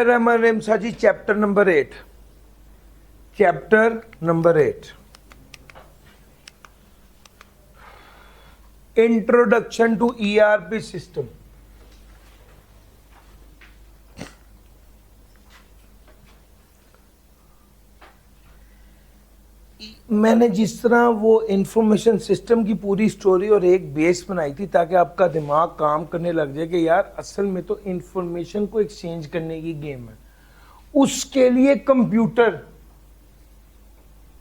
साजी chapter number 8 introduction to ERP system. मैंने जिस तरह वो इंफॉर्मेशन सिस्टम की पूरी स्टोरी और एक बेस बनाई थी ताकि आपका दिमाग काम करने लग जाए कि यार असल में तो इंफॉर्मेशन को एक्सचेंज करने की गेम है। उसके लिए कंप्यूटर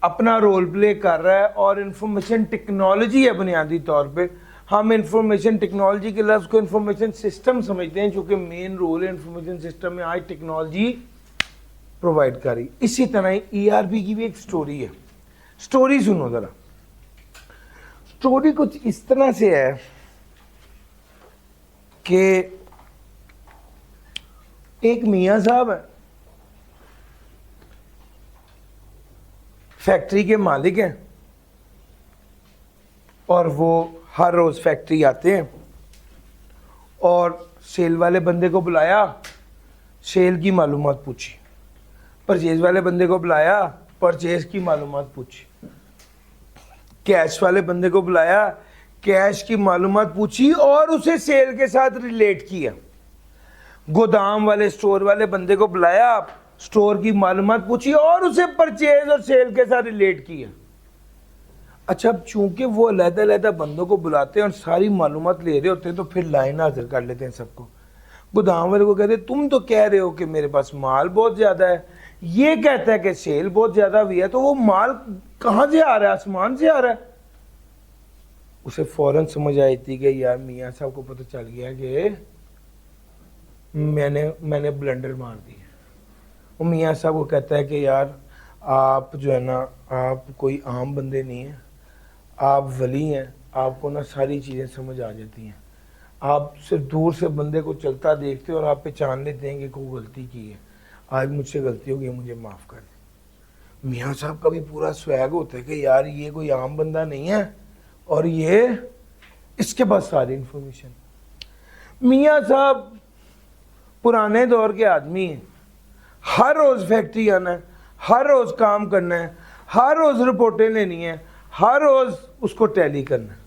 अपना रोल प्ले कर रहा है और इंफॉर्मेशन टेक्नोलॉजी है। बुनियादी तौर पे हम इंफॉर्मेशन टेक्नोलॉजी के लफ्ज़ को इंफॉर्मेशन सिस्टम समझते हैं, क्योंकि मेन रोल है इंफॉर्मेशन सिस्टम में आज टेक्नोलॉजी प्रोवाइड कर रही। इसी तरह ईआरपी की भी एक स्टोरी है। स्टोरी सुनो जरा। स्टोरी कुछ इस तरह से है कि एक मियां साहब है, फैक्ट्री के मालिक हैं और वो हर रोज फैक्ट्री आते हैं और सेल वाले बंदे को बुलाया, सेल की मालूमात पूछी। परचेज वाले बंदे को बुलाया, परचेज की मालूमात पूछी। कैश वाले बंदे को बुलाया, कैश की मालूमात पूछी और उसे सेल के साथ रिलेट किया। गोदाम वाले स्टोर वाले बंदे को बुलाया, स्टोर की मालूमात पूछी और उसे परचेज और सेल के साथ रिलेट किया। अच्छा, अब चूंकि वो अलग-अलग बंदों को बुलाते हैं और सारी मालूमात ले रहे होते हैं तो फिर लाइन हाजिर कर लेते हैं सबको। गोदाम वाले को कहते हैं तुम तो कह रहे हो कि मेरे पास माल बहुत ज्यादा है, ये कहता है कि सेल बहुत ज्यादा हुई है, तो वो माल कहां से आ रहा है? आसमान से आ रहा है। उसे फौरन समझ आई थी कि यार मियां साहब को पता चल गया कि मैंने ब्लंडर मार दी है। वो मियां साहब को कहता है कि यार आप जो है ना, आप कोई आम बंदे नहीं हैं, आप वली हैं, आपको ना सारी चीज़ें समझ आ जाती हैं। आप सिर्फ दूर से बंदे को चलता देखते हो और आप पहचान लेते हैं कि कोई गलती की है। आज मुझसे गलती होगी, मुझे माफ़ कर दें। मियां साहब का भी पूरा स्वैग होता है कि यार ये कोई आम बंदा नहीं है और ये इसके पास सारी इंफॉर्मेशन। मियां साहब पुराने दौर के आदमी हैं, हर रोज़ फैक्ट्री आना है, हर रोज़ काम करना है, हर रोज़ रिपोर्टें लेनी है, हर रोज़ उसको टैली करना है।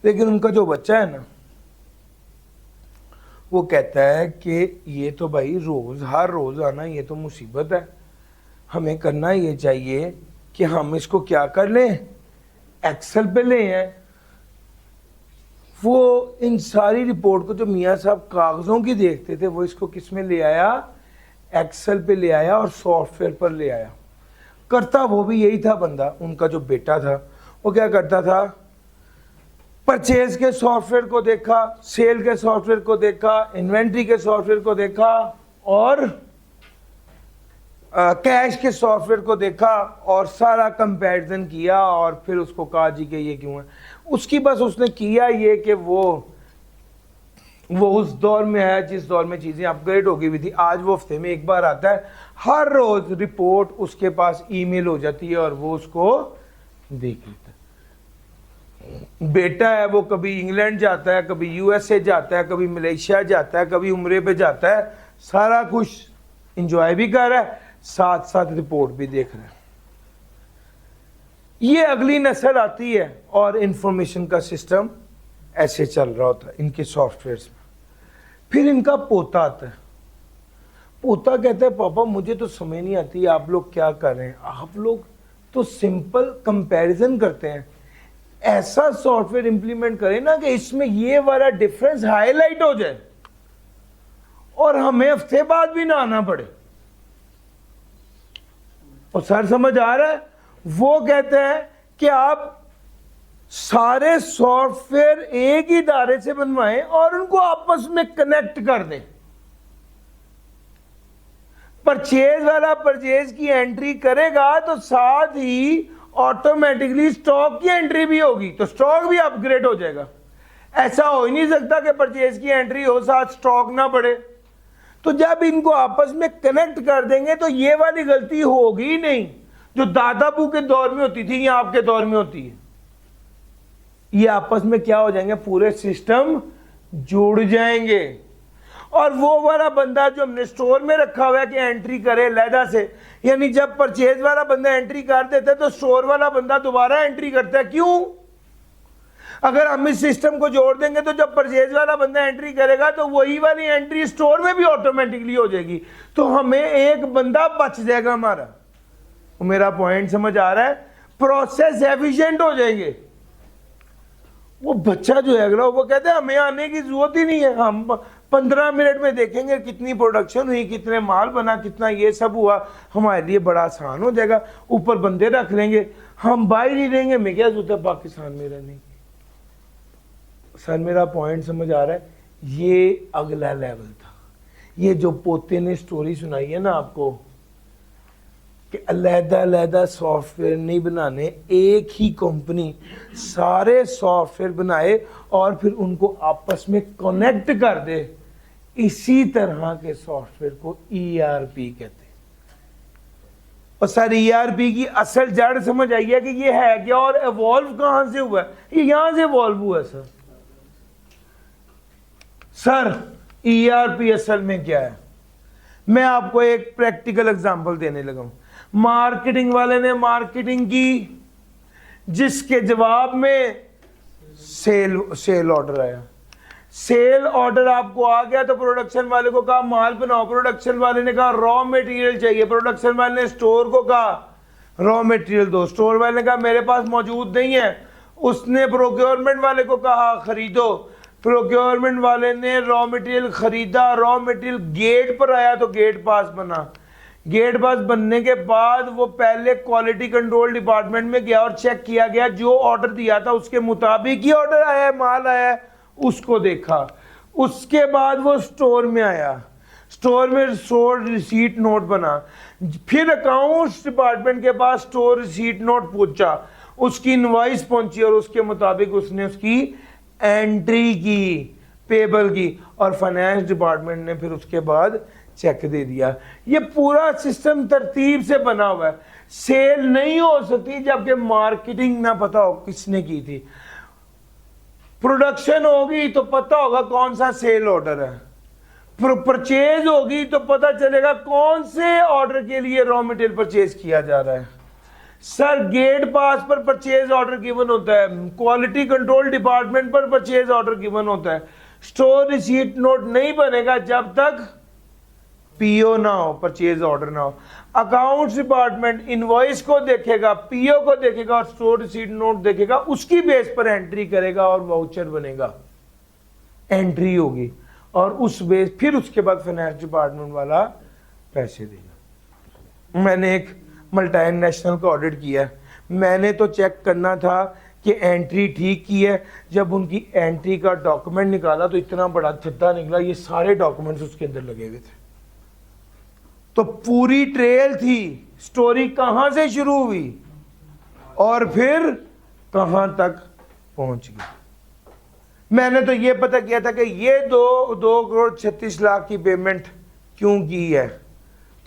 लेकिन उनका जो बच्चा है ना, वो कहता है कि ये तो भाई रोज़ हर रोज़ आना ये तो मुसीबत है। हमें करना ये चाहिए कि हम इसको क्या कर लें, एक्सेल पे ले आए। वो इन सारी रिपोर्ट को जो मियां साहब कागज़ों की देखते थे वो इसको किस में ले आया, एक्सेल पे ले आया और सॉफ्टवेयर पर ले आया। करता वो भी यही था बंदा। उनका जो बेटा था वो क्या करता था, परचेज के सॉफ्टवेयर को देखा, सेल के सॉफ्टवेयर को देखा, इन्वेंट्री के सॉफ्टवेयर को देखा और कैश के सॉफ्टवेयर को देखा और सारा कंपैरिजन किया और फिर उसको कहा जी कि ये क्यों है। उसकी बस उसने किया ये कि वो उस दौर में है जिस दौर में चीज़ें अपग्रेड हो गई हुई थी। आज वो हफ्ते में एक बार आता है, हर रोज़ रिपोर्ट उसके पास ईमेल हो जाती है और वो उसको देख लेता है। बेटा है वो कभी इंग्लैंड जाता है, कभी यूएसए जाता है, कभी मलेशिया जाता है, कभी उम्रे पे जाता है, सारा कुछ इंजॉय भी कर रहा है, साथ साथ रिपोर्ट भी देख रहा है। ये अगली नस्ल आती है और इंफॉर्मेशन का सिस्टम ऐसे चल रहा होता है इनके सॉफ्टवेयर्स में। फिर इनका पोता आता है। पोता कहता है पापा मुझे तो समझ नहीं आती आप लोग क्या कर रहे हैं, आप लोग तो सिंपल कंपैरिजन करते हैं, ऐसा सॉफ्टवेयर इंप्लीमेंट करें ना कि इसमें ये वाला डिफरेंस हाईलाइट हो जाए और हमें हफ्ते बाद भी ना आना पड़े। और सर समझ आ रहा है? वो कहते हैं कि आप सारे सॉफ्टवेयर एक ही इदारे से बनवाएं और उनको आपस में कनेक्ट कर दें। परचेज वाला परचेज की एंट्री करेगा तो साथ ही ऑटोमेटिकली स्टॉक की एंट्री भी होगी, तो स्टॉक भी अपग्रेड हो जाएगा। ऐसा हो ही नहीं सकता कि परचेज की एंट्री हो साथ स्टॉक ना बढ़े। तो जब इनको आपस में कनेक्ट कर देंगे तो ये वाली गलती होगी नहीं जो दादाबू के दौर में होती थी या आपके दौर में होती है। ये आपस में क्या हो जाएंगे, पूरे सिस्टम जुड़ जाएंगे और वो वाला बंदा जो हमने स्टोर में रखा हुआ है कि एंट्री करे लहदा से, यानी जब परचेज वाला बंदा एंट्री कर देता है तो स्टोर वाला बंदा दोबारा एंट्री करता है। क्यों? अगर हम इस सिस्टम को जोड़ देंगे तो जब परचेज वाला बंदा एंट्री करेगा तो वही वाली एंट्री स्टोर में भी ऑटोमेटिकली हो जाएगी, तो हमें एक बंदा बच जाएगा हमारा। मेरा पॉइंट समझ आ रहा है? प्रोसेस एफिशिएंट हो जाएंगे। वो बच्चा जो है अगला वो कहते हैं हमें आने की जरूरत ही नहीं है, हम 15 मिनट में देखेंगे कितनी प्रोडक्शन हुई, कितने माल बना, कितना ये सब हुआ, हमारे लिए बड़ा आसान हो जाएगा। ऊपर बंदे रख लेंगे, हम बाहर ही रहेंगे, मैं क्या जरूरत है पाकिस्तान में रहने की। सर मेरा पॉइंट समझ आ रहा है? ये अगला लेवल था। ये जो पोते ने स्टोरी सुनाई है ना आपको कि अलग-अलग सॉफ्टवेयर नहीं बनाने, एक ही कंपनी सारे सॉफ्टवेयर बनाए और फिर उनको आपस में कनेक्ट कर दे, इसी तरह के सॉफ्टवेयर को ईआरपी कहते हैं। और सर ईआरपी की असल जड़ समझ आई है कि ये है क्या और इवॉल्व कहां से हुआ है? ये यहां से इवॉल्व हुआ है सर। सर ईआरपी असल में क्या है? मैं आपको एक प्रैक्टिकल एग्जांपल देने लगा हूं। मार्केटिंग वाले ने मार्केटिंग की, जिसके जवाब में सेल ऑर्डर आया। सेल ऑर्डर आपको आ गया तो प्रोडक्शन वाले को कहा माल बनाओ, प्रोडक्शन वाले ने कहा रॉ मटेरियल चाहिए, प्रोडक्शन वाले ने स्टोर को कहा रॉ मटेरियल दो, स्टोर वाले ने कहा मेरे पास मौजूद नहीं है, उसने प्रोक्योरमेंट वाले को कहा खरीदो, प्रोक्योरमेंट वाले ने रॉ मटेरियल खरीदा, रॉ मटेरियल गेट पर आया तो गेट पास बना। गेट पास बनने के बाद वो पहले क्वालिटी कंट्रोल डिपार्टमेंट में गया और चेक किया गया, जो ऑर्डर दिया था उसके मुताबिक ही ऑर्डर आया है, माल आया है, उसको देखा। उसके बाद वो स्टोर में आया, स्टोर में स्टोर रिसीट नोट बना, फिर अकाउंट्स डिपार्टमेंट के पास स्टोर रिसीट नोट पहुंचा, उसकी इनवॉइस पहुंची और उसके मुताबिक उसने उसकी एंट्री की पेबल की, और फाइनेंस डिपार्टमेंट ने फिर उसके बाद चेक दे दिया। ये पूरा सिस्टम तरतीब से बना हुआ है। सेल नहीं हो सकती जबकि मार्केटिंग ना पता हो किसने की थी। प्रोडक्शन होगी तो पता होगा कौन सा सेल ऑर्डर है, परचेज होगी तो पता चलेगा कौन से ऑर्डर के लिए रॉ मटेरियल परचेज किया जा रहा है। सर गेट पास पर परचेज ऑर्डर गिवन होता है, क्वालिटी कंट्रोल डिपार्टमेंट पर परचेज ऑर्डर गिवन होता है। स्टोर रिसीट नोट नहीं बनेगा जब तक पीओ ना हो, परचेज ऑर्डर ना हो। अकाउंट्स डिपार्टमेंट इनवॉइस को देखेगा, पीओ को देखेगा और स्टोर रिसीट नोट देखेगा, उसकी बेस पर एंट्री करेगा और वाउचर बनेगा, एंट्री होगी और उस बेस फिर उसके बाद फाइनेंस डिपार्टमेंट वाला पैसे देगा। मैंने एक मल्टीनेशनल का ऑडिट किया है, मैंने तो चेक करना था कि एंट्री ठीक की है। जब उनकी एंट्री का डॉक्यूमेंट निकाला तो इतना बड़ा थद्दा निकला, ये सारे डॉक्यूमेंट्स उसके अंदर लगे हुए थे। तो पूरी ट्रेल थी, स्टोरी कहां से शुरू हुई और फिर कहां तक पहुंच गई। मैंने तो ये पता किया था कि ये 2,36,00,000 की पेमेंट क्यों की है,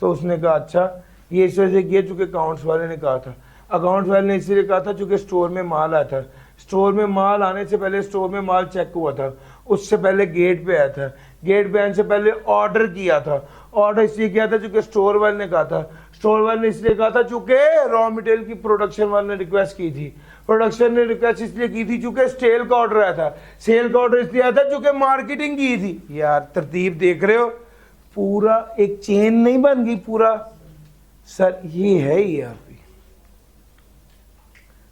तो उसने कहा अच्छा ये इस वजह से किया चूंकि अकाउंट्स वाले ने कहा था, अकाउंट्स वाले ने इसलिए कहा था चूंकि स्टोर में माल आया था, स्टोर में माल आने से पहले स्टोर में माल चेक हुआ था, उससे पहले गेट पे आया था, गेट पे आने से पहले ऑर्डर किया था, ऑर्डर इसलिए किया था चूंकि स्टोर वाले ने कहा था, स्टोर वाले ने इसलिए कहा था चूंकि रॉ मटेरियल की प्रोडक्शन वाले ने रिक्वेस्ट की थी, प्रोडक्शन ने रिक्वेस्ट इसलिए की थी चूंकि सेल का ऑर्डर आया था, सेल का ऑर्डर इसलिए आया था चूंकि मार्केटिंग की थी। यार तरतीब देख रहे हो, पूरा एक चेन नहीं बन गई पूरा। सर ये है ईआरपी,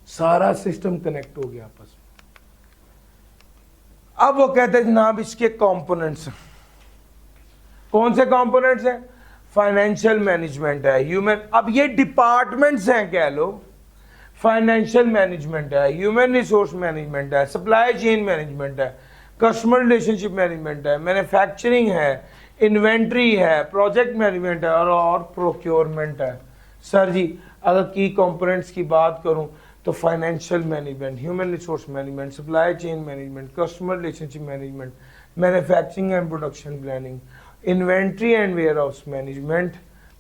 सारा सिस्टम कनेक्ट हो गया आपस में। अब वो कहते हैं जनाब इसके कंपोनेंट्स, कौन से कंपोनेंट्स हैं? फाइनेंशियल मैनेजमेंट है, ह्यूमन, अब ये डिपार्टमेंट्स हैं कह लो, फाइनेंशियल मैनेजमेंट है, ह्यूमन रिसोर्स मैनेजमेंट है, सप्लाई चेन मैनेजमेंट है, कस्टमर रिलेशनशिप मैनेजमेंट है, मैन्युफैक्चरिंग है, इन्वेंट्री है, प्रोजेक्ट मैनेजमेंट है और प्रोक्योरमेंट है। सर जी अगर की कंपोनेंट्स की बात करूं तो financial management, human resource management, supply chain management, customer relationship management, manufacturing and production planning, inventory and warehouse management,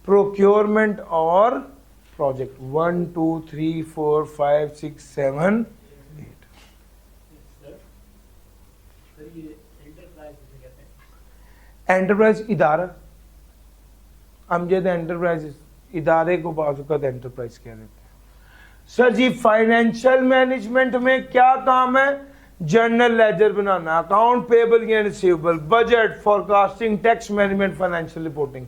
procurement और प्रोजेक्ट। 1 2 3 4 5 6 7 8। एंटरप्राइज इदारा, अमजद एंटरप्राइजेस, इदारे को बाजुकत एंटरप्राइज कह देते हैं। सर जी फाइनेंशियल मैनेजमेंट में क्या काम है? जर्नल लेजर बनाना, अकाउंट पेबल या receivable, budget, forecasting, tax management, financial reporting,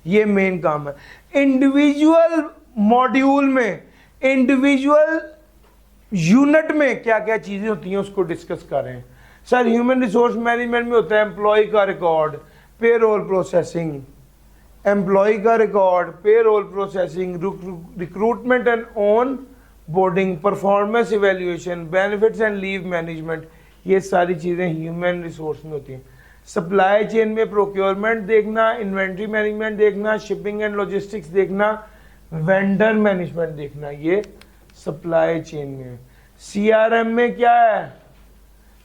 ये मेन काम है। इंडिविजुअल मॉड्यूल में, इंडिविजुअल यूनिट में क्या क्या चीजें होती हैं उसको डिस्कस कर रहे हैं। सर ह्यूमन रिसोर्स मैनेजमेंट में होता है एम्प्लॉय का रिकॉर्ड, पेरोल प्रोसेसिंग, एम्प्लॉय का record, payroll processing, recruitment and onboarding, performance evaluation, benefits and leave management, ये सारी चीज़ें ह्यूमन रिसोर्स में होती हैं। सप्लाई चेन में प्रोक्योरमेंट देखना, इन्वेंट्री मैनेजमेंट देखना, शिपिंग एंड लॉजिस्टिक्स देखना, वेंडर मैनेजमेंट देखना, ये सप्लाई चेन में। सीआरएम में क्या है?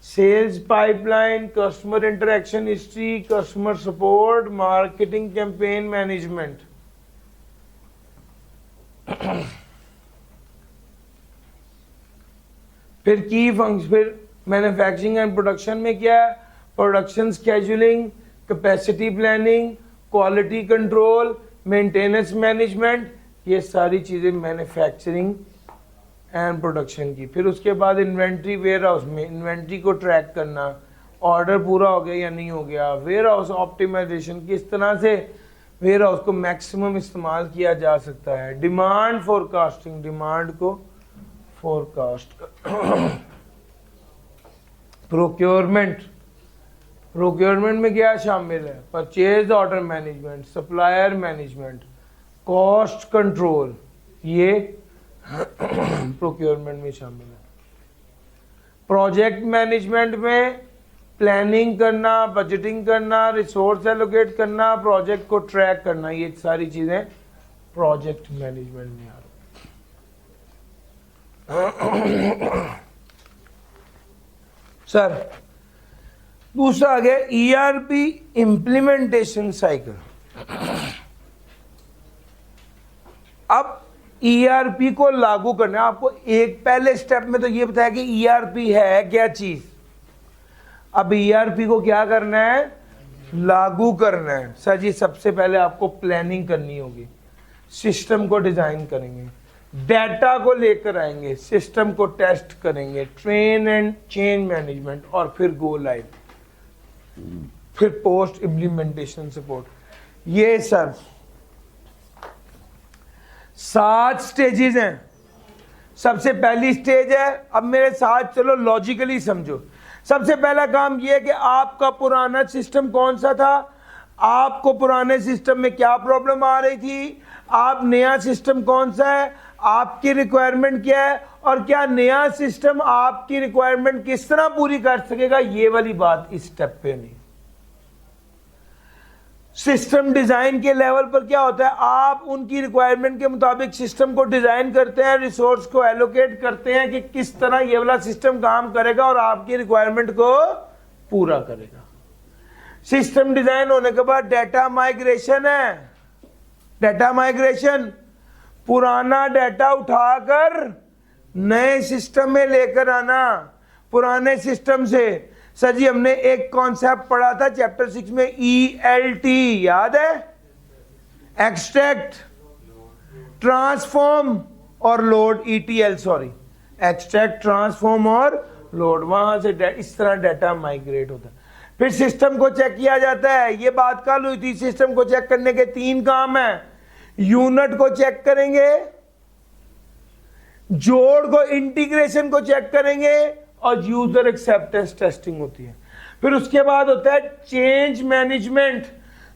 Sales pipeline, customer interaction history, customer support, marketing campaign management. फिर की फंक्शन, फिर मैन्युफैक्चरिंग एंड प्रोडक्शन में क्या है? Production scheduling, capacity planning, quality control, maintenance management, ये सारी चीज़ें मैन्युफैक्चरिंग एंड प्रोडक्शन की। फिर उसके बाद इन्वेंट्री वेयर हाउस में, इन्वेंट्री को ट्रैक करना, ऑर्डर पूरा हो गया या नहीं हो गया, वेयर हाउस ऑप्टिमाइजेशन, किस तरह से वेयर हाउस को मैक्सिमम इस्तेमाल किया जा सकता है। डिमांड फोरकास्टिंग, डिमांड को फोरकास्ट। प्रोक्योरमेंट, प्रोक्योरमेंट में क्या शामिल है? Purchase order management, supplier management, cost control, ये प्रोक्योरमेंट में शामिल है। प्रोजेक्ट मैनेजमेंट में प्लानिंग करना, बजटिंग करना, रिसोर्स एलोकेट करना, प्रोजेक्ट को ट्रैक करना, ये सारी चीजें प्रोजेक्ट मैनेजमेंट में आ रही। सर दूसरा आ गया ईआरपी इंप्लीमेंटेशन साइकिल। अब ईआरपी को लागू करना, आपको एक पहले स्टेप में तो ये बताया कि ईआरपी है क्या चीज। अब ईआरपी को क्या करना है? लागू करना है। सर जी सबसे पहले आपको प्लानिंग करनी होगी, सिस्टम को डिजाइन करेंगे, डेटा को लेकर आएंगे, सिस्टम को टेस्ट करेंगे, ट्रेन एंड चेंज मैनेजमेंट, और फिर गो लाइव, फिर पोस्ट इम्प्लीमेंटेशन सपोर्ट। ये सर 7 स्टेजेस हैं। सबसे पहली स्टेज है, अब मेरे साथ चलो लॉजिकली समझो। सबसे पहला काम यह है कि आपका पुराना सिस्टम कौन सा था, आपको पुराने सिस्टम में क्या प्रॉब्लम आ रही थी, आप नया सिस्टम कौन सा है, आपकी रिक्वायरमेंट क्या है, और क्या नया सिस्टम आपकी रिक्वायरमेंट किस तरह पूरी कर सकेगा, ये वाली बात इस स्टेप पे नहीं। सिस्टम डिजाइन के लेवल पर क्या होता है, आप उनकी रिक्वायरमेंट के मुताबिक सिस्टम को डिजाइन करते हैं, रिसोर्स को एलोकेट करते हैं कि किस तरह ये वाला सिस्टम काम करेगा और आपकी रिक्वायरमेंट को पूरा करेगा। सिस्टम डिजाइन होने के बाद डेटा माइग्रेशन है। डेटा माइग्रेशन, पुराना डेटा उठाकर नए सिस्टम में लेकर आना, पुराने सिस्टम से। सर जी हमने एक कॉन्सेप्ट पढ़ा था चैप्टर 6 में, ELT याद है? एक्सट्रैक्ट, ट्रांसफॉर्म और load, ETL sorry, extract, transform और लोड। वहां से इस तरह डेटा माइग्रेट होता है। फिर सिस्टम को चेक किया जाता है, ये बात कल हुई थी। सिस्टम को चेक करने के 3 काम है। यूनिट को चेक करेंगे, जोड़ को, इंटीग्रेशन को चेक करेंगे, और यूजर एक्सेप्टेंस टेस्टिंग होती है। फिर उसके बाद होता है चेंज मैनेजमेंट।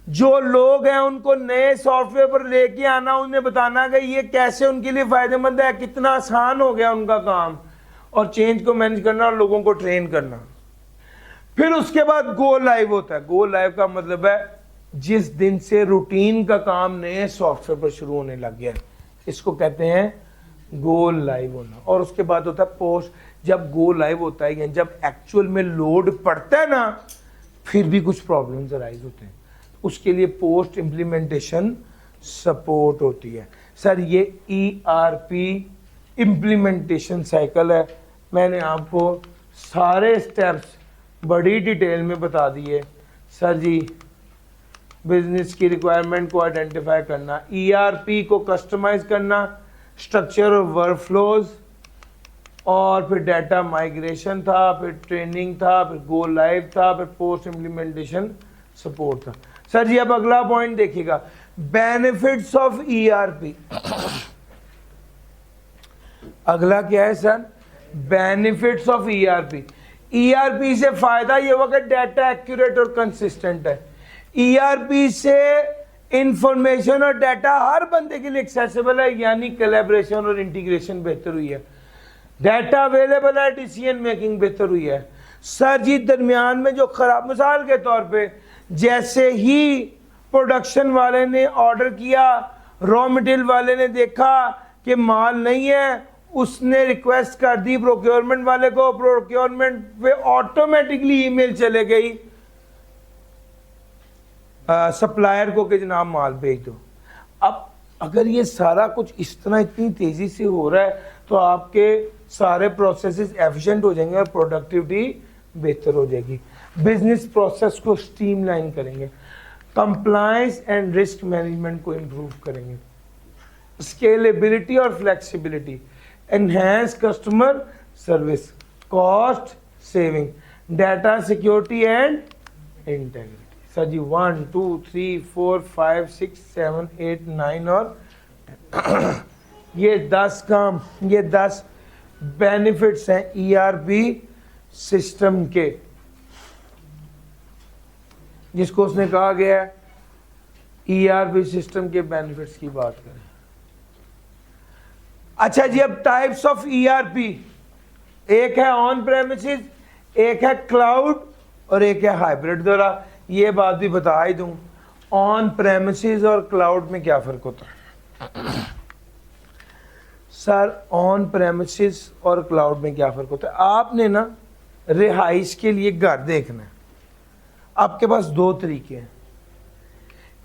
जो लोग हैं उनको नए सॉफ्टवेयर पर लेके आना, उन्हें बताना कि ये कैसे उनके लिए फायदेमंद है, कितना आसान हो गया उनका काम, और चेंज को मैनेज करना और लोगों को ट्रेन करना। फिर उसके बाद गो लाइव होता है। गो लाइव का मतलब है जिस दिन से रूटीन का काम नए सॉफ्टवेयर पर शुरू होने लग गया, इसको कहते हैं गो लाइव होना। और उसके बाद होता है पोस्ट। जब गो लाइव होता है या जब एक्चुअल में लोड पड़ता है ना, फिर भी कुछ प्रॉब्लम्स अराइज होते हैं, उसके लिए पोस्ट इम्प्लीमेंटेशन सपोर्ट होती है। सर ये ERP इम्प्लीमेंटेशन साइकिल है। मैंने आपको सारे स्टेप्स बड़ी डिटेल में बता दिए। सर जी बिजनेस की रिक्वायरमेंट को आइडेंटिफाई करना, ईआरपी को कस्टमाइज करना, स्ट्रक्चर और वर्कफ्लोज, और फिर डाटा माइग्रेशन था, फिर ट्रेनिंग था, फिर गो लाइव था, फिर पोस्ट इम्प्लीमेंटेशन सपोर्ट था। सर जी अब अगला पॉइंट देखिएगा, बेनिफिट्स ऑफ ईआरपी। अगला क्या है sir? Benefits of ERP. ERP से फायदा ये होगा कि डाटा एक्यूरेट और कंसिस्टेंट है। ईआरपी से इंफॉर्मेशन और डाटा हर बंदे के लिए एक्सेसिबल है, यानी कोलैबोरेशन और इंटीग्रेशन बेहतर हुई है, डाटा अवेलेबल है, डिसीजन मेकिंग बेहतर हुई है। सर जी दरमियान में जो खराब, मिसाल के तौर पे जैसे ही प्रोडक्शन वाले ने ऑर्डर किया, रॉ मटेरियल वाले ने देखा कि माल नहीं है, उसने रिक्वेस्ट कर दी प्रोक्योरमेंट वाले को, प्रोक्योरमेंट पे ऑटोमेटिकली ईमेल चले गई सप्लायर को कि जनाब माल भेज दो। अब अगर ये सारा कुछ इस तरह इतनी तेजी से हो रहा है तो आपके सारे प्रोसेसेस एफिशिएंट हो जाएंगे और प्रोडक्टिविटी बेहतर हो जाएगी, बिजनेस प्रोसेस को स्ट्रीमलाइन करेंगे, कंप्लायंस एंड रिस्क मैनेजमेंट को इम्प्रूव करेंगे, स्केलेबिलिटी और flexibility, enhance customer service, cost saving, data security and integrity. Sir ji 1 2 3 4 5 6 7 8 9 और ये 10 काम, ये 10 बेनिफिट्स हैं ईआरपी सिस्टम के, जिसको उसने कहा गया है ईआरपी सिस्टम के बेनिफिट्स की बात करें। अच्छा जी अब टाइप्स ऑफ ईआरपी, एक है ऑन प्रेमिसेस, एक है क्लाउड और एक है हाइब्रिड। जरा ये बात भी बता ही दूं, ऑन प्रेमिसेस और क्लाउड में क्या फर्क होता है? सर ऑन प्रेमिसेस और क्लाउड में क्या फर्क होता है? आपने ना रिहाइश के लिए घर देखना है, आपके पास दो तरीके हैं।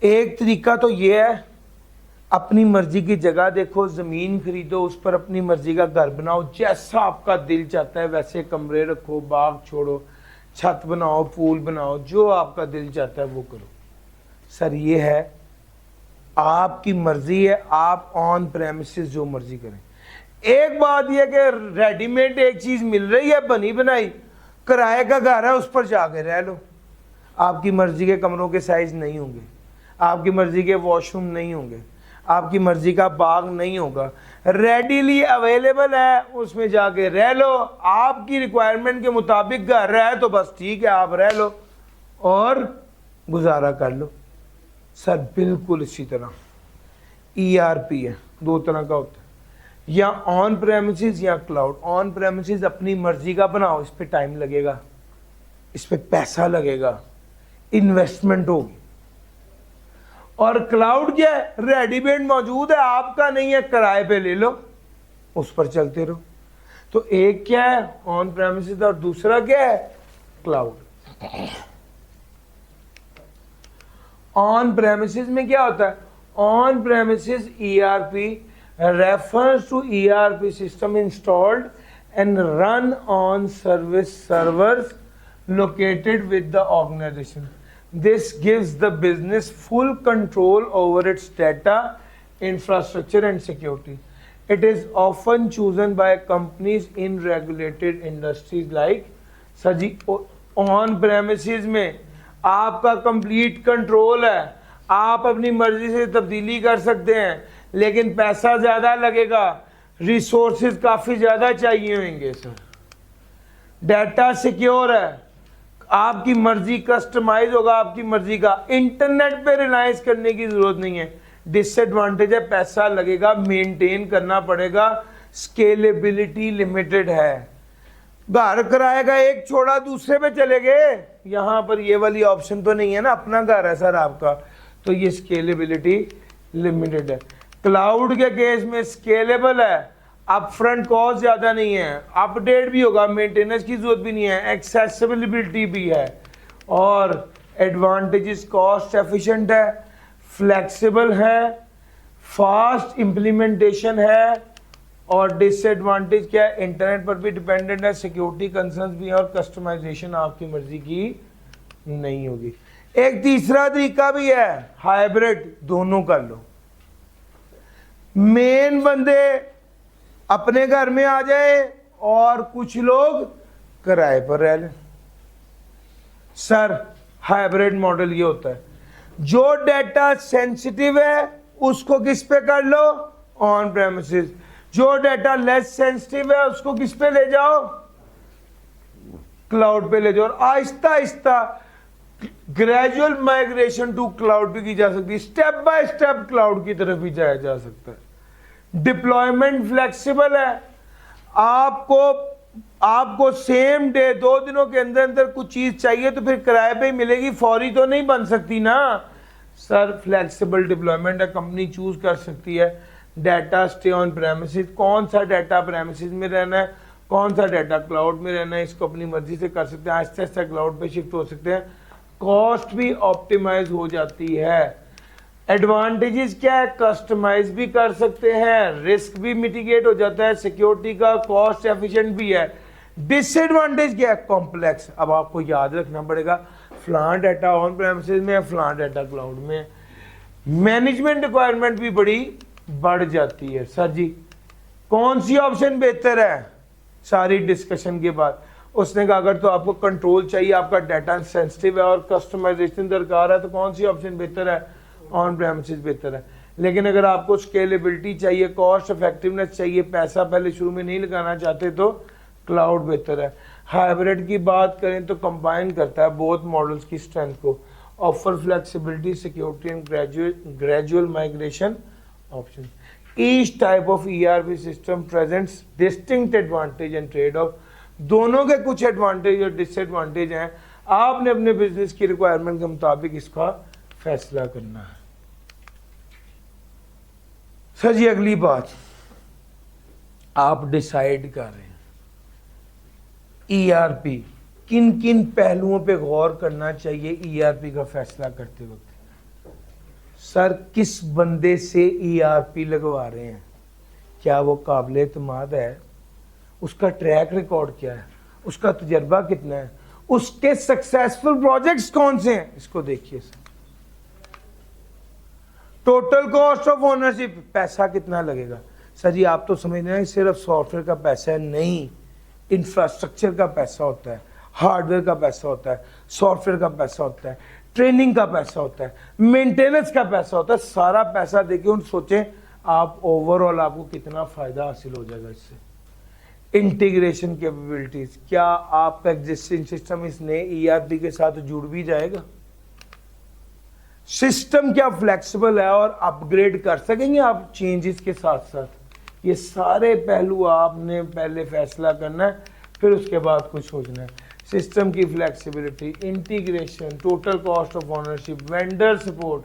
एक तरीका तो ये है अपनी मर्जी की जगह देखो, ज़मीन खरीदो, उस पर अपनी मर्जी का घर बनाओ, जैसा आपका दिल चाहता है वैसे कमरे रखो, बाग छोड़ो, छत बनाओ, पूल बनाओ, जो आपका दिल चाहता है वो करो। सर ये है आपकी मर्जी है, आप ऑन प्रेमिसेस जो मर्जी करें। एक बात यह कि रेडीमेड एक चीज़ मिल रही है बनी बनाई, किराए का घर है, उस पर जाके रह लो, आपकी मर्जी के कमरों के साइज नहीं होंगे, आपकी मर्जी के वॉशरूम नहीं होंगे, आपकी मर्जी का बाग नहीं होगा, रेडीली अवेलेबल है, उसमें जाके रह लो, आपकी रिक्वायरमेंट के मुताबिक घर है तो बस ठीक है, आप रह लो और गुजारा कर लो। सर बिल्कुल इसी तरह ईआरपी है, दो तरह का होता है, या ऑन प्रेमिसेस या क्लाउड। ऑन प्रेमिसेस अपनी मर्जी का बनाओ, इस पे टाइम लगेगा, इस पे पैसा लगेगा, इन्वेस्टमेंट होगी। और क्लाउड क्या है? रेडीमेड मौजूद है, आपका नहीं है, किराए पे ले लो, उस पर चलते रहो। तो एक क्या है ऑन प्रेमिसेस और दूसरा क्या है क्लाउड। ऑन प्रेमिसेस में क्या होता है? On premises ERP refers to ERP system installed and run on service servers located with the organization. This gives the business full control over its data, infrastructure and security. It is often chosen by companies in regulated industries like, sir ji on premises में आपका complete control है, आप अपनी मर्जी से तब्दीली कर सकते हैं, लेकिन पैसा ज़्यादा लगेगा, रिसोर्सेज काफ़ी ज़्यादा चाहिए होंगे। सर डाटा सिक्योर है, आपकी मर्जी कस्टमाइज होगा, आपकी मर्जी का, इंटरनेट पे रिलायंस करने की ज़रूरत नहीं है। डिसएडवांटेज है पैसा लगेगा, मेंटेन करना पड़ेगा, स्केलेबिलिटी लिमिटेड है, घर कराएगा एक छोड़ा दूसरे पे चले गए, यहाँ पर ये वाली ऑप्शन तो नहीं है ना, अपना घर है सर आपका, तो ये स्केलेबिलिटी लिमिटेड है। क्लाउड के केस में स्केलेबल है, अपफ्रंट कॉस्ट ज़्यादा नहीं है, अपडेट भी होगा, मेंटेनेंस की जरूरत भी नहीं है, एक्सेसिबिलिटी भी है, और एडवांटेजेस कॉस्ट एफिशिएंट है, फ्लेक्सिबल है, फास्ट इम्प्लीमेंटेशन है, और डिसएडवांटेज क्या है? इंटरनेट पर भी डिपेंडेंट है, सिक्योरिटी कंसर्न्स भी है, और कस्टमाइजेशन आपकी मर्जी की नहीं होगी। एक तीसरा तरीका भी है, हाइब्रिड, दोनों कर लो। मेन बंदे अपने घर में आ जाए और कुछ लोग किराए पर रह लें। सर हाइब्रिड मॉडल ये होता है, जो डाटा सेंसिटिव है उसको किस पे कर लो, ऑन प्रेमिसेस। जो डाटा लेस सेंसिटिव है उसको किस पे ले जाओ, क्लाउड पे ले जाओ। और Aahista Aahista gradual migration to cloud भी की जा सकती है, स्टेप बाय स्टेप क्लाउड की तरफ भी जाया जा सकता है। डिप्लॉयमेंट फ्लेक्सिबल है, आपको सेम डे 2 दिनों के अंदर अंदर कुछ चीज चाहिए तो फिर किराए पे ही मिलेगी, फौरी तो नहीं बन सकती ना सर। फ्लेक्सिबल डिप्लॉयमेंट है, कंपनी चूज कर सकती है डाटा स्टे ऑन प्रेमिसेस, कौन सा डाटा प्रेमिसेस में रहना है, कौन सा डाटा क्लाउड में रहना है, इसको अपनी मर्जी से कर सकते हैं। आहिस्ता आहिस्ता क्लाउड पे शिफ्ट हो सकते हैं, कॉस्ट भी ऑप्टिमाइज हो जाती है। एडवांटेजेस क्या है, कस्टमाइज भी कर सकते हैं, रिस्क भी मिटिगेट हो जाता है, सिक्योरिटी का कॉस्ट एफिशिएंट भी है। डिसएडवांटेज क्या है, कॉम्प्लेक्स। अब आपको याद रखना पड़ेगा फलां डाटा ऑन प्रेमिसेस में है, फलां डाटा क्लाउड में है। मैनेजमेंट रिक्वायरमेंट भी बड़ी बढ़ जाती है। सर जी कौन सी ऑप्शन बेहतर है, सारी डिस्कशन के बाद उसने कहा अगर तो आपको कंट्रोल चाहिए, आपका डाटा सेंसिटिव है और कस्टमाइजेशन दरकार है तो कौन सी ऑप्शन बेहतर है, ऑन प्रेमिसेस बेहतर है। लेकिन अगर आपको स्केलेबिलिटी चाहिए, कॉस्ट इफेक्टिवनेस चाहिए, पैसा पहले शुरू में नहीं लगाना चाहते तो क्लाउड बेहतर है। हाइब्रिड की बात करें तो कंबाइन करता है बोथ मॉडल्स की स्ट्रेंथ को, offer flexibility, security and gradual migration option. Each type of ERP system presents distinct advantage and trade off. दोनों के कुछ एडवांटेज और डिसएडवांटेज हैं, आपने अपने बिजनेस की रिक्वायरमेंट के मुताबिक इसका फैसला करना है। सर जी अगली बात, आप डिसाइड कर रहे हैं ERP, किन किन पहलुओं पे गौर करना चाहिए ERP का फैसला करते वक्त। सर किस बंदे से ERP लगवा रहे हैं, क्या वो काबिल एतमाद है, उसका ट्रैक रिकॉर्ड क्या है, उसका तजर्बा कितना है, उसके सक्सेसफुल प्रोजेक्ट्स कौन से हैं, इसको देखिए sir. Total cost of ownership, पैसा कितना लगेगा। सर जी आप तो समझ रहे हैं सिर्फ सॉफ्टवेयर का पैसा है, नहीं, इंफ्रास्ट्रक्चर का पैसा होता है, हार्डवेयर का पैसा होता है, सॉफ्टवेयर का पैसा होता है, ट्रेनिंग का पैसा होता है, मेंटेनेंस का पैसा होता है। सारा पैसा देके उन सोचें आप ओवरऑल आपको कितना फायदा हासिल हो जाएगा इससे। इंटीग्रेशन कैपेबिलिटीज, क्या आपका एग्जिस्टिंग सिस्टम इस नए ERP के साथ जुड़ भी जाएगा, सिस्टम क्या फ्लेक्सिबल है और अपग्रेड कर सकेंगे आप चेंजेस के साथ साथ। ये सारे पहलू आपने पहले फैसला करना है, फिर उसके बाद कुछ सोचना है। सिस्टम की flexibility, integration, total cost of ownership, vendor support,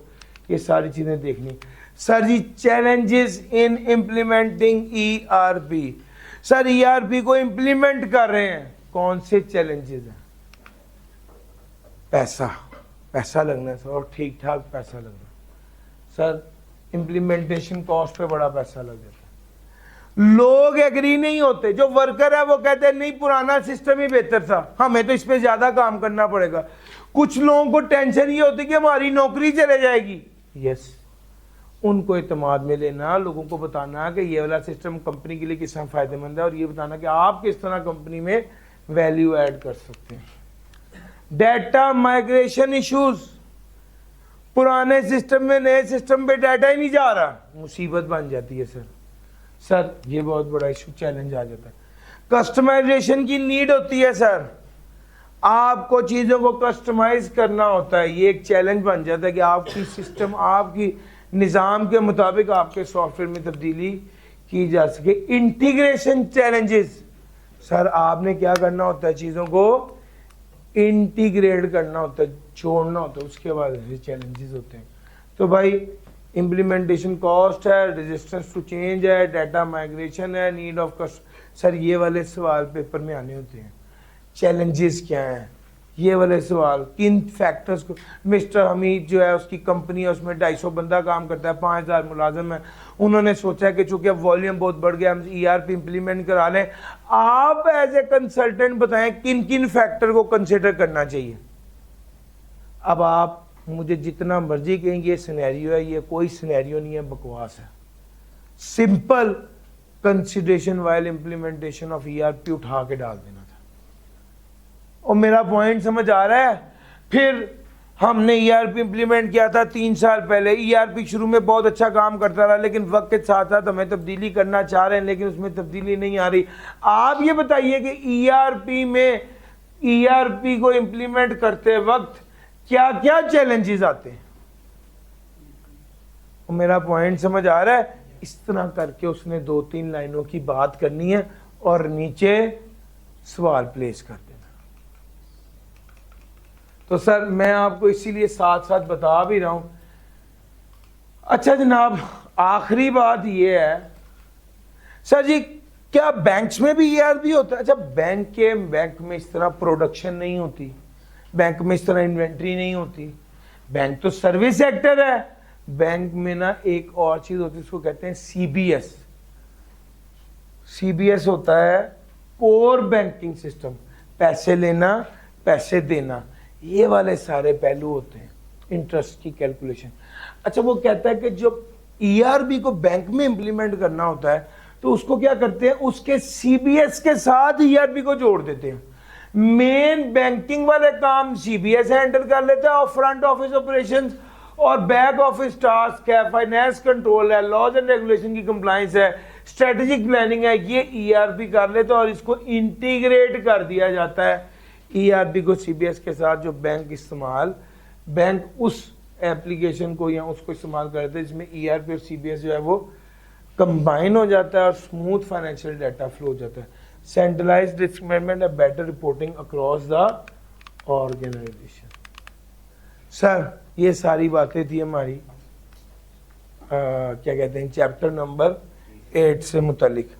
ये सारी चीजें देखनी। Sir ji challenges in implementing ERP, sir ERP को इम्प्लीमेंट कर रहे हैं, कौन से चैलेंजेस हैं। पैसा लगना सर, और ठीक ठाक पैसा लगना। सर इम्प्लीमेंटेशन कॉस्ट पे बड़ा पैसा लग जाता है, लोग एग्री नहीं होते, जो वर्कर है वो कहते हैं नहीं पुराना सिस्टम ही बेहतर था, हमें तो इस पे ज्यादा काम करना पड़ेगा। कुछ लोगों को टेंशन ये होती कि हमारी नौकरी चले जाएगी। यस, उनको इत्मीनान में लेना, लोगों को बताना कि ये वाला सिस्टम कंपनी के लिए किस तरह फायदेमंद है और ये बताना कि आप किस तरह कंपनी में वैल्यू ऐड कर सकते हैं। डाटा माइग्रेशन इश्यूज, पुराने सिस्टम में नए सिस्टम पे डाटा ही नहीं जा रहा, मुसीबत बन जाती है सर ये बहुत बड़ा इशू, चैलेंज आ जाता है। कस्टमाइजेशन की नीड होती है सर, आपको चीज़ों को कस्टमाइज करना होता है, ये एक चैलेंज बन जाता है कि आपकी सिस्टम आपकी निज़ाम के मुताबिक आपके सॉफ्टवेयर में तब्दीली की जा सके। इंटीग्रेशन चैलेंजेस, सर आपने क्या करना होता है, चीज़ों को इंटीग्रेट करना होता है, जोड़ना होता है, उसके बाद ऐसे चैलेंजेस होते हैं। तो भाई इम्प्लीमेंटेशन कॉस्ट है, रेजिस्टेंस टू चेंज है, डाटा माइग्रेशन है, नीड ऑफ कस्ट। सर ये वाले सवाल पेपर में आने होते हैं, चैलेंजेस क्या हैं, ये वाले सवाल, किन फैक्टर्स को। मिस्टर हमीद जो है उसकी कंपनी है, उसमें 250 बंदा काम करता है, 5000 मुलाजिम है, उन्होंने सोचा है कि चूंकि अब वॉल्यूम बहुत बढ़ गया हम ERP इम्प्लीमेंट करा लें। आप एज ए कंसल्टेंट बताएं किन किन फैक्टर को कंसिडर करना चाहिए। अब आप मुझे जितना मर्जी कहेंगे ये सिनेरियो है, ये कोई सिनेरियो नहीं है, बकवास है। Simple consideration while implementation of ERP उठा के डाल देना था। और मेरा पॉइंट समझ आ रहा है? फिर हमने ईआरपी इंप्लीमेंट किया था 3 साल पहले। ईआरपी शुरू में बहुत अच्छा काम करता रहा, लेकिन वक्त के साथ साथ हमें तब्दीली करना चाह रहे हैं, लेकिन उसमें तब्दीली नहीं आ रही। आप ये बताइए कि ईआरपी को इंप्लीमेंट करते वक्त क्या क्या चैलेंजेस आते हैं? मेरा पॉइंट समझ आ रहा है? इस तरह करके उसने 2-3 लाइनों की बात करनी है और नीचे सवाल प्लेस कर देना। तो सर मैं आपको इसीलिए साथ साथ बता भी रहा हूं। अच्छा जनाब, आखिरी बात ये है, सर जी क्या बैंक्स में भी ईआरपी होता है? अच्छा, बैंक में इस तरह प्रोडक्शन नहीं होती, बैंक में इस तरह इन्वेंट्री नहीं होती, बैंक तो सर्विस सेक्टर है। बैंक में ना एक और चीज होती है, उसको कहते हैं सीबीएस। सीबीएस होता है कोर बैंकिंग सिस्टम, पैसे लेना पैसे देना, ये वाले सारे पहलू होते हैं, इंटरेस्ट की कैलकुलेशन। अच्छा, वो कहता है कि जब ईआरबी को बैंक में इंप्लीमेंट करना होता है तो उसको क्या करते हैं, उसके सीबीएस के साथ ईआरबी को जोड़ देते हैं। मेन बैंकिंग वाले काम सीबीएस हैंडल कर लेता है और फ्रंट ऑफिस ऑपरेशंस और बैक ऑफिस टास्क है, फाइनेंस कंट्रोल है, लॉज एंड रेगुलेशन की कंप्लायंस है, स्ट्रेटेजिक प्लानिंग है, ये ईआरपी कर लेता है और इसको इंटीग्रेट कर दिया जाता है ईआरपी को सीबीएस के साथ। जो बैंक उस एप्लीकेशन को या उसको इस्तेमाल करते हैं जिसमें ईआरपी और सीबीएस जो है वो कंबाइन हो जाता है और स्मूथ फाइनेंशियल डाटा फ्लो हो जाता है। Centralised risk management and better reporting across the organisation. Sir ये सारी बातें थी हमारी क्या कहते हैं चैप्टर नंबर 8 से मुतालिक।